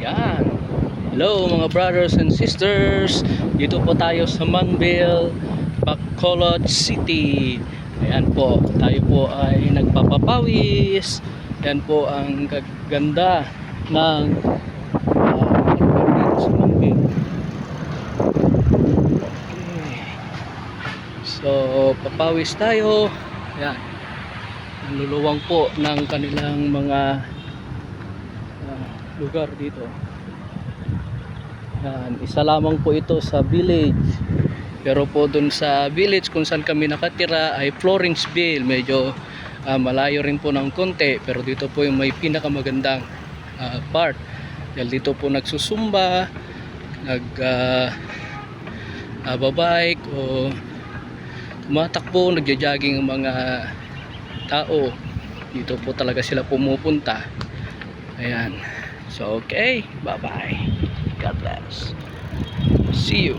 Yan. Hello mga brothers and sisters. Dito po tayo sa Manville, Bacolod City. Ayan po, tayo po ay nagpapapawis. Yan po ang ganda ng lugar dito sa Manville. Okay. So, papawis tayo. Ayan. Niluluwang po ng kanilang mga lugar dito. Yan, isa lamang po ito sa village. Pero po dun sa village kung saan kami nakatira ay Florenceville. Medyo malayo rin po ng konti. Pero dito po yung may pinakamagandang part. Dahil dito po nagsusumba, babike o tumatakbo, nagja-jogging ang mga tao. Dito po talaga sila pumupunta. Ayan. So okay, bye bye. God bless. See you.